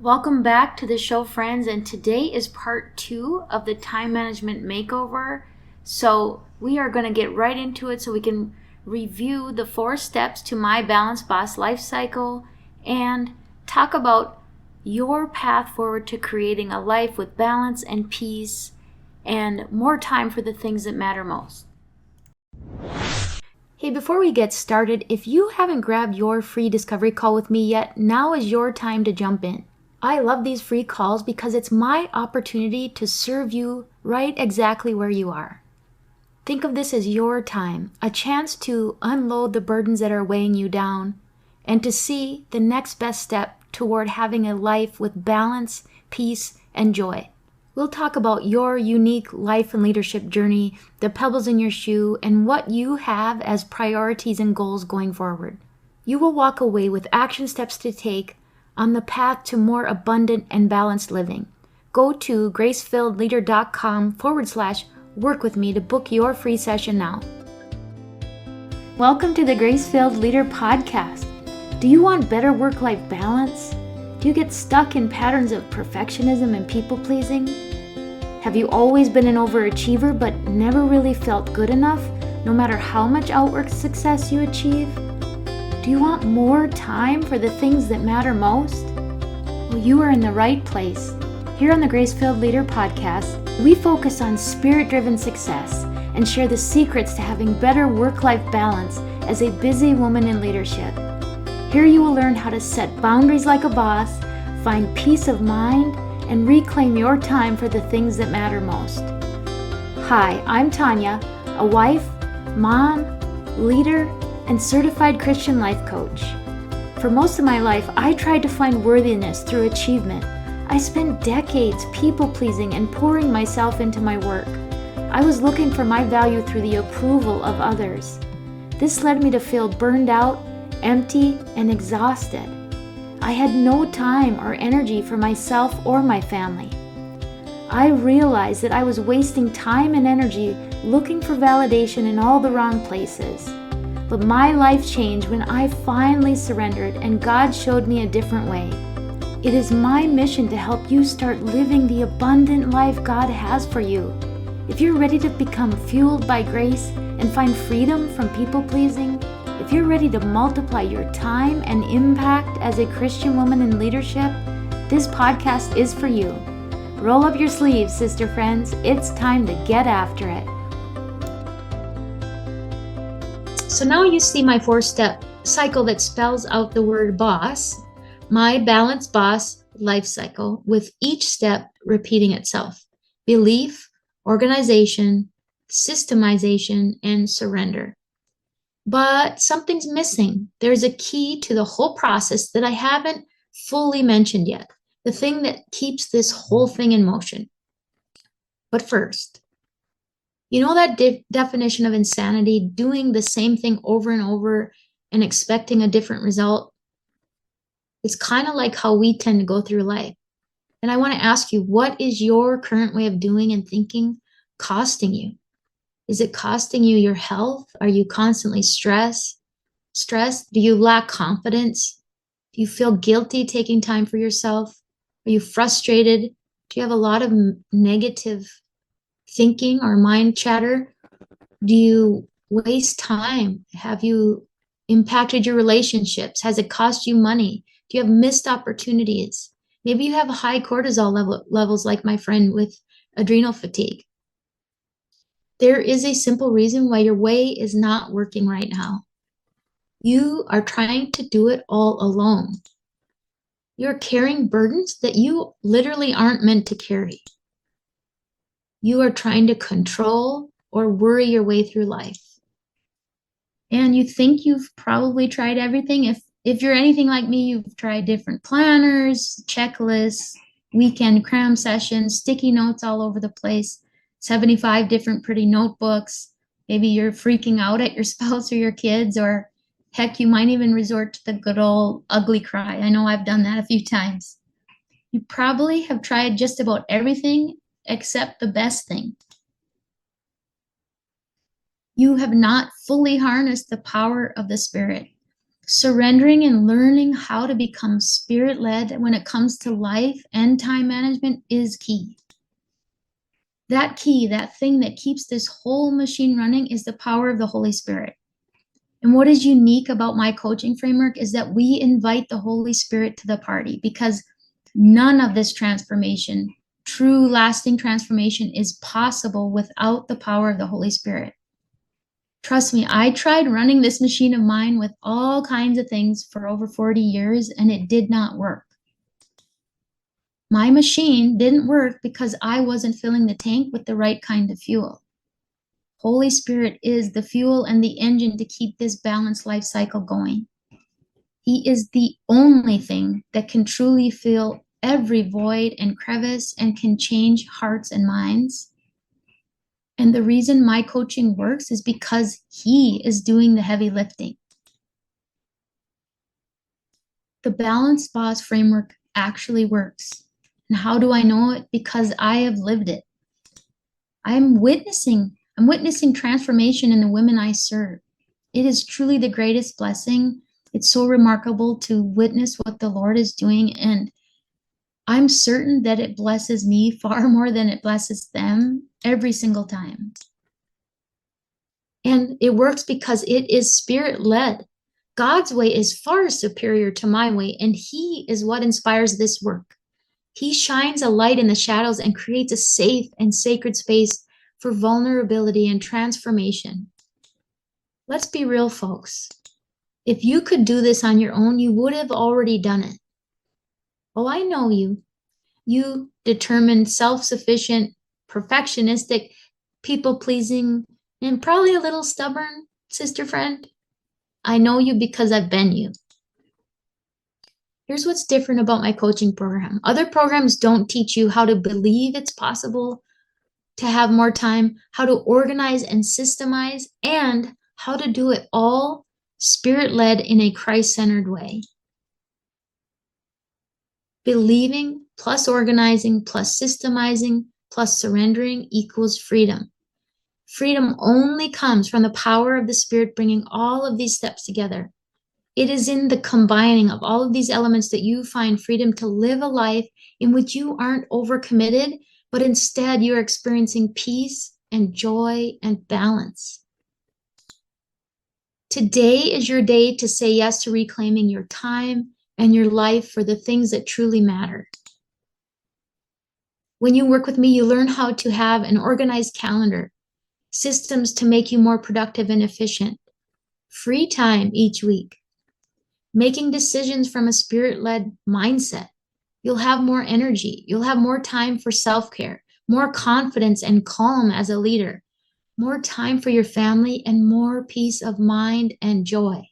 Welcome back to the show, friends, and today is part 2 of the Time Management Makeover. So we are going to get right into it so we can review the 4 steps to my balanced boss life cycle and talk about your path forward to creating a life with balance and peace and more time for the things that matter most. Hey, before we get started, if you haven't grabbed your free discovery call with me yet, now is your time to jump in. I love these free calls because it's my opportunity to serve you right exactly where you are. Think of this as your time, a chance to unload the burdens that are weighing you down and to see the next best step toward having a life with balance, peace, and joy. We'll talk about your unique life and leadership journey, the pebbles in your shoe, and what you have as priorities and goals going forward. You will walk away with action steps to take on the path to more abundant and balanced living. Go to gracefilledleader.com/work with me to book your free session now. Welcome to the Grace-Filled Leader Podcast. Do you want better work-life balance? Do you get stuck in patterns of perfectionism and people-pleasing? Have you always been an overachiever but never really felt good enough, no matter how much outward success you achieve? Do you want more time for the things that matter most? Well, you are in the right place. Here on the Grace-Filled Leader Podcast, we focus on spirit-driven success and share the secrets to having better work-life balance as a busy woman in leadership. Here you will learn how to set boundaries like a boss, find peace of mind, and reclaim your time for the things that matter most. Hi, I'm Tanya, a wife, mom, leader, and certified Christian life coach. For most of my life, I tried to find worthiness through achievement. I spent decades people-pleasing and pouring myself into my work. I was looking for my value through the approval of others. This led me to feel burned out, empty, and exhausted. I had no time or energy for myself or my family. I realized that I was wasting time and energy looking for validation in all the wrong places. But my life changed when I finally surrendered and God showed me a different way. It is my mission to help you start living the abundant life God has for you. If you're ready to become fueled by grace and find freedom from people-pleasing, if you're ready to multiply your time and impact as a Christian woman in leadership, this podcast is for you. Roll up your sleeves, sister friends. It's time to get after it. So now you see my 4-step cycle that spells out the word boss, my balanced boss life cycle, with each step repeating itself: belief, organization, systemization, and surrender. But something's missing. There's a key to the whole process that I haven't fully mentioned yet, the thing that keeps this whole thing in motion. But first, you know that definition of insanity, doing the same thing over and over and expecting a different result? It's kind of like how we tend to go through life. And I want to ask you, what is your current way of doing and thinking costing you? Is it costing you your health? Are you constantly stressed? Do you lack confidence? Do you feel guilty taking time for yourself? Are you frustrated? Do you have a lot of negative thinking or mind chatter? Do you waste time? Have you impacted your relationships? Has it cost you money? Do you have missed opportunities? Maybe you have high cortisol levels like my friend with adrenal fatigue. There is a simple reason why your way is not working right now. You are trying to do it all alone. You're carrying burdens that you literally aren't meant to carry. You are trying to control or worry your way through life. And you think you've probably tried everything. If you're anything like me, you've tried different planners, checklists, weekend cram sessions, sticky notes all over the place, 75 different pretty notebooks. Maybe you're freaking out at your spouse or your kids, or heck, you might even resort to the good old ugly cry. I know I've done that a few times. You probably have tried just about everything except the best thing. You have not fully harnessed the power of the Spirit. Surrendering and learning how to become spirit-led when it comes to life and time management is key. That key, that thing that keeps this whole machine running, is the power of the Holy Spirit. And what is unique about my coaching framework is that we invite the Holy Spirit to the party, because none of this transformation, true lasting transformation, is possible without the power of the Holy Spirit. Trust me, I tried running this machine of mine with all kinds of things for over 40 years, and it did not work. My machine didn't work because I wasn't filling the tank with the right kind of fuel. Holy Spirit is the fuel and the engine to keep this balanced life cycle going. He is the only thing that can truly fill every void and crevice and can change hearts and minds. And the reason my coaching works is because he is doing the heavy lifting. The Balanced Boss framework actually works. And how do I know it? Because I have lived it. I'm witnessing transformation in the women I serve. It is truly the greatest blessing. It's so remarkable to witness what the Lord is doing, and I'm certain that it blesses me far more than it blesses them every single time. And it works because it is spirit-led. God's way is far superior to my way, and he is what inspires this work. He shines a light in the shadows and creates a safe and sacred space for vulnerability and transformation. Let's be real, folks. If you could do this on your own, you would have already done it. Oh, I know you. You determined, self-sufficient, perfectionistic, people-pleasing, and probably a little stubborn sister friend. I know you because I've been you. Here's what's different about my coaching program. Other programs don't teach you how to believe it's possible to have more time, how to organize and systemize, and how to do it all spirit-led in a Christ-centered way. Believing plus organizing plus systemizing plus surrendering equals freedom. Freedom only comes from the power of the Spirit bringing all of these steps together. It is in the combining of all of these elements that you find freedom to live a life in which you aren't overcommitted, but instead you're experiencing peace and joy and balance. Today is your day to say yes to reclaiming your time and your life for the things that truly matter. When you work with me, you learn how to have an organized calendar, systems to make you more productive and efficient, free time each week, making decisions from a spirit-led mindset. You'll have more energy. You'll have more time for self-care, more confidence and calm as a leader, more time for your family, and more peace of mind and joy.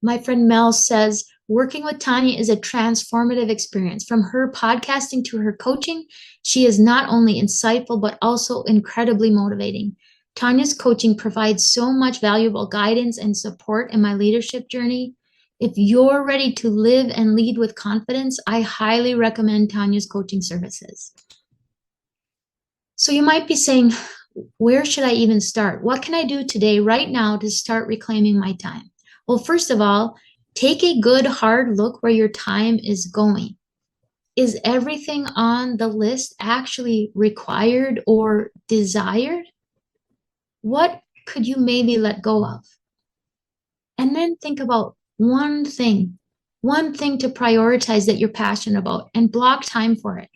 My friend Mel says, working with Tanya is a transformative experience. From her podcasting to her coaching, she is not only insightful, but also incredibly motivating. Tanya's coaching provides so much valuable guidance and support in my leadership journey. If you're ready to live and lead with confidence, I highly recommend Tanya's coaching services. So you might be saying, where should I even start? What can I do today, right now, to start reclaiming my time? Well, first of all, take a good hard look where your time is going. Is everything on the list actually required or desired? What could you maybe let go of? And then think about one thing to prioritize that you're passionate about, and block time for it.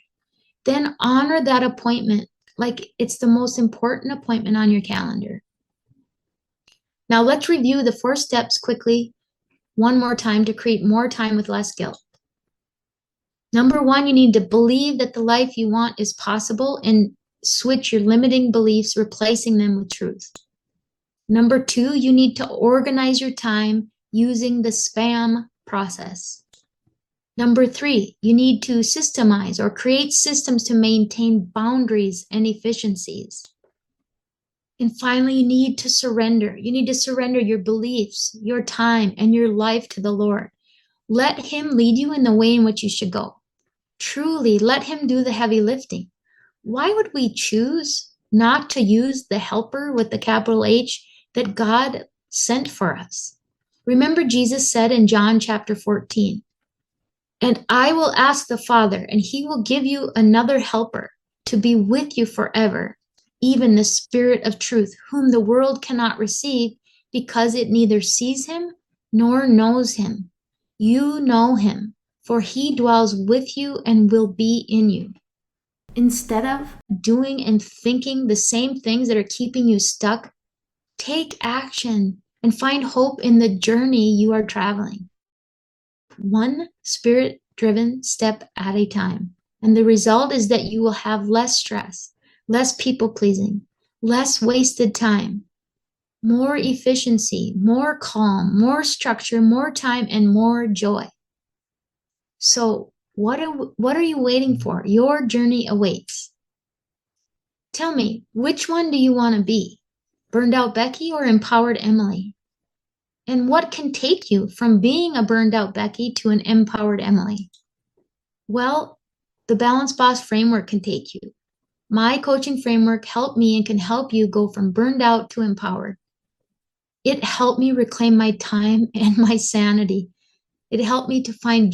Then honor that appointment like it's the most important appointment on your calendar. Now let's review the 4 steps quickly one more time to create more time with less guilt. Number 1, you need to believe that the life you want is possible and switch your limiting beliefs, replacing them with truth. Number 2, you need to organize your time using the SPAM process. Number 3, you need to systemize or create systems to maintain boundaries and efficiencies. And finally, you need to surrender. You need to surrender your beliefs, your time, and your life to the Lord. Let him lead you in the way in which you should go. Truly, let him do the heavy lifting. Why would we choose not to use the helper with the capital H that God sent for us. Remember, Jesus said in John chapter 14, "And I will ask the Father, and he will give you another helper to be with you forever, even the Spirit of truth, whom the world cannot receive because it neither sees him nor knows him. You know him, for he dwells with you and will be in you." Instead of doing and thinking the same things that are keeping you stuck, take action and find hope in the journey you are traveling. One spirit-driven step at a time. And the result is that you will have less stress, less people-pleasing, less wasted time, more efficiency, more calm, more structure, more time, and more joy. So what are you waiting for? Your journey awaits. Tell me, which one do you want to be? Burned out Becky or empowered Emily? And what can take you from being a burned out Becky to an empowered Emily? Well, the Balanced Boss framework can take you. My coaching framework helped me and can help you go from burned out to empowered. It helped me reclaim my time and my sanity. It helped me to find,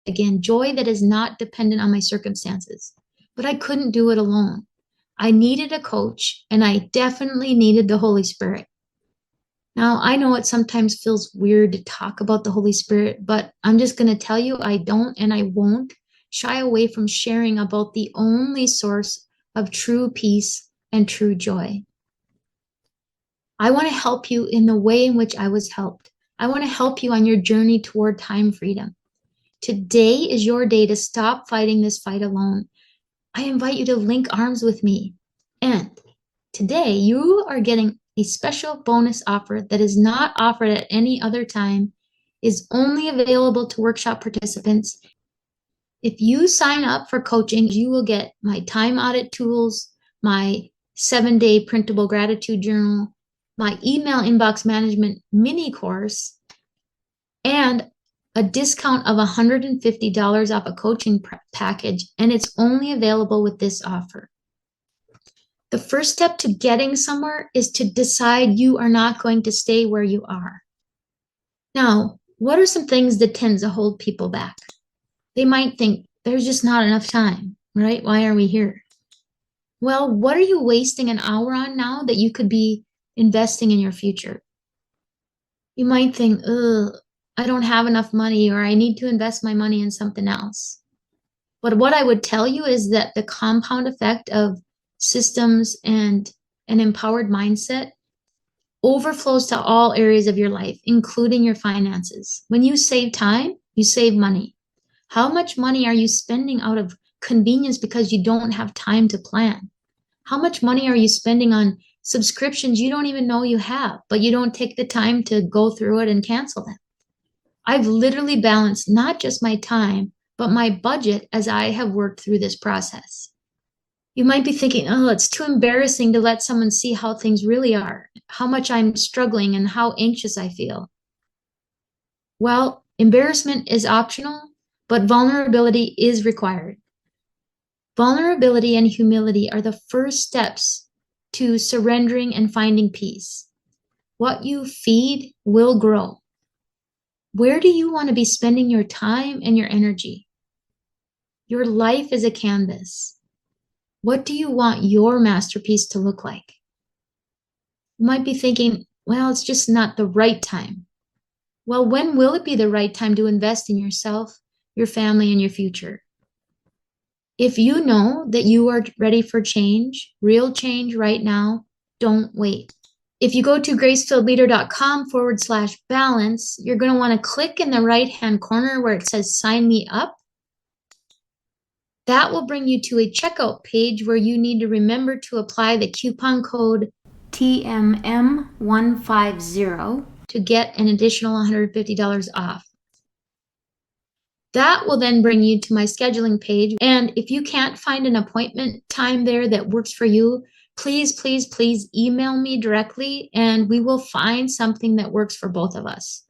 again, joy that is not dependent on my circumstances. But I couldn't do it alone. I needed a coach, and I definitely needed the Holy Spirit. Now, I know it sometimes feels weird to talk about the Holy Spirit, but I'm just going to tell you I don't and I won't shy away from sharing about the only source of true peace and true joy. I want to help you in the way in which I was helped. I want to help you on your journey toward time freedom. Today is your day to stop fighting this fight alone. I invite you to link arms with me. And today you are getting a special bonus offer that is not offered at any other time, is only available to workshop participants. If you sign up for coaching, you will get my time audit tools, my 7-day printable gratitude journal, my email inbox management mini course, and a discount of $150 off a coaching package, and it's only available with this offer. The first step to getting somewhere is to decide you are not going to stay where you are. Now, what are some things that tend to hold people back? They might think there's just not enough time, right? Why are we here? Well, what are you wasting an hour on now that you could be investing in your future? You might think, I don't have enough money, or I need to invest my money in something else. But what I would tell you is that the compound effect of systems and an empowered mindset overflows to all areas of your life, including your finances. When you save time, you save money. How much money are you spending out of convenience because you don't have time to plan? How much money are you spending on subscriptions you don't even know you have, but you don't take the time to go through it and cancel them? I've literally balanced not just my time, but my budget as I have worked through this process. You might be thinking, it's too embarrassing to let someone see how things really are, how much I'm struggling and how anxious I feel. Well, embarrassment is optional, but vulnerability is required. Vulnerability and humility are the first steps to surrendering and finding peace. What you feed will grow. Where do you want to be spending your time and your energy? Your life is a canvas. What do you want your masterpiece to look like? You might be thinking, well, it's just not the right time. Well, when will it be the right time to invest in yourself, your family, and your future? If you know that you are ready for change, real change right now, don't wait. If you go to gracefilledleader.com/balance, you're going to want to click in the right-hand corner where it says sign me up. That will bring you to a checkout page where you need to remember to apply the coupon code TMM150 to get an additional $150 off. That will then bring you to my scheduling page. And if you can't find an appointment time there that works for you, please, please, please email me directly and we will find something that works for both of us.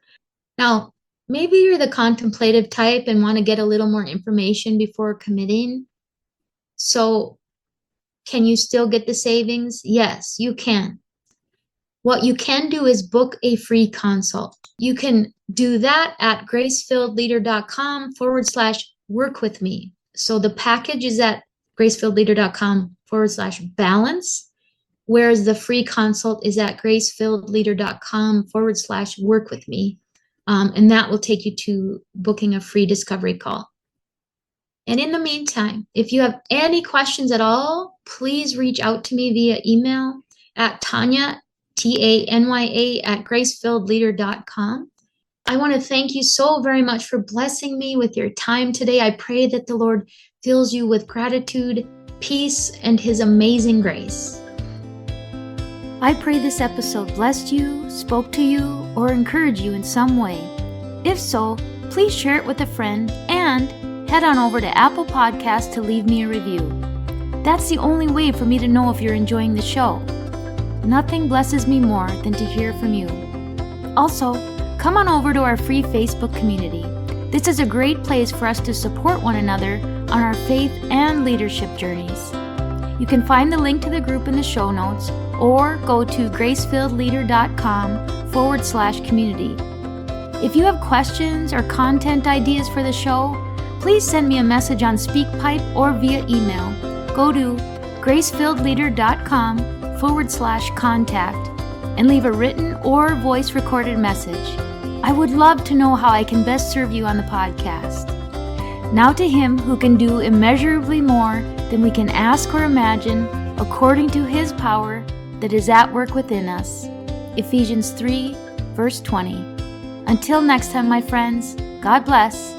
Now, maybe you're the contemplative type and want to get a little more information before committing. So can you still get the savings? Yes, you can. What you can do is book a free consult. You can do that at gracefilledleader.com/work with me. So the package is at gracefilledleader.com/balance, whereas the free consult is at gracefilledleader.com/work with me. And that will take you to booking a free discovery call. And in the meantime, if you have any questions at all, please reach out to me via email at Tanya, Tanya, at gracefilledleader.com. I want to thank you so very much for blessing me with your time today. I pray that the Lord fills you with gratitude, peace, and His amazing grace. I pray this episode blessed you, spoke to you, or encouraged you in some way. If so, please share it with a friend and head on over to Apple Podcasts to leave me a review. That's the only way for me to know if you're enjoying the show. Nothing blesses me more than to hear from you. Also, come on over to our free Facebook community. This is a great place for us to support one another on our faith and leadership journeys. You can find the link to the group in the show notes or go to gracefilledleader.com/community. If you have questions or content ideas for the show, please send me a message on SpeakPipe or via email. Go to gracefilledleader.com/contact and leave a written or voice recorded message. I would love to know how I can best serve you on the podcast. Now to Him who can do immeasurably more than we can ask or imagine, according to His power that is at work within us. Ephesians 3, verse 20. Until next time, my friends, God bless.